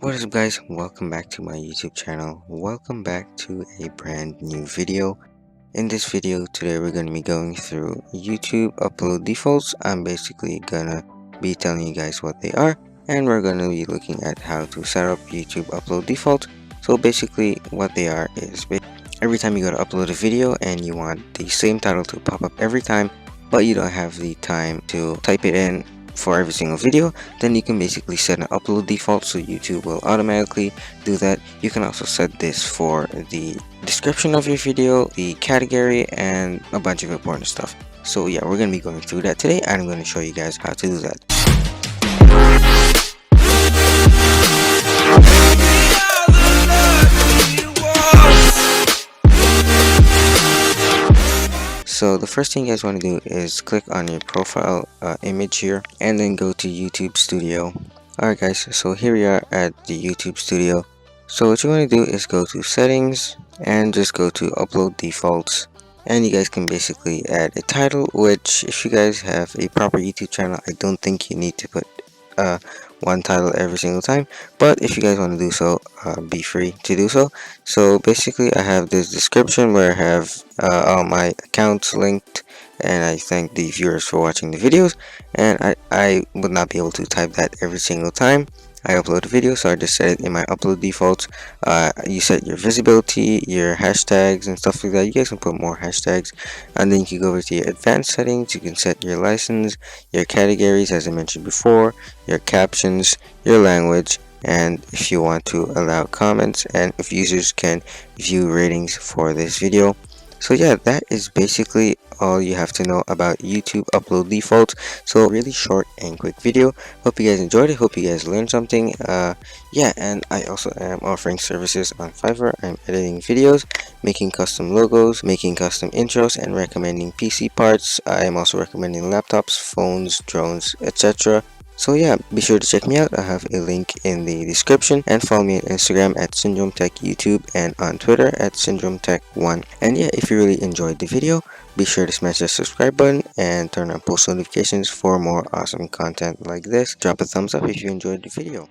What is up guys, welcome back to my YouTube channel. Welcome back to a brand new video. In this video today we're going to be going through YouTube upload defaults. I'm basically gonna be telling you guys what they are, and we're going to be looking at how to set up YouTube upload default. So basically what they are is every time you go to upload a video and you want the same title to pop up every time, but you don't have the time to type it in for every single video, then you can basically set an upload default so YouTube will automatically do that. You can also set this for the description of your video, the category, and a bunch of important stuff. So yeah, we're going to be going through that today, and I'm going to show you guys how to do that. So the first thing you guys want to do is click on your profile image here and then go to YouTube Studio. Alright guys, so here we are at the YouTube Studio. So what you want to do is go to settings and just go to upload defaults, and you guys can basically add a title, which if you guys have a proper YouTube channel, I don't think you need to put one title every single time, but if you guys want to do so, be free to do so. So basically I have this description where I have all my accounts linked, and I thank the viewers for watching the videos, and I would not be able to type that every single time I upload a video, so I just set it in my upload defaults. You set your visibility, your hashtags and stuff like that. You guys can put more hashtags, and then you can go over to your advanced settings. You can set your license, your categories as I mentioned before, your captions, your language, and if you want to allow comments, and if users can view ratings for this video. So yeah, that is basically all you have to know about YouTube upload defaults. So really short and quick video. Hope you guys enjoyed it. Hope you guys learned something. Yeah, and I also am offering services on Fiverr. I'm editing videos, making custom logos, making custom intros, and recommending PC parts. I am also recommending laptops, phones, drones, etc. So yeah, be sure to check me out. I have a link in the description, and follow me on Instagram at SyndromeTech YouTube and on Twitter at SyndromeTech1. And yeah, if you really enjoyed the video, be sure to smash the subscribe button and turn on post notifications for more awesome content like this. Drop a thumbs up if you enjoyed the video.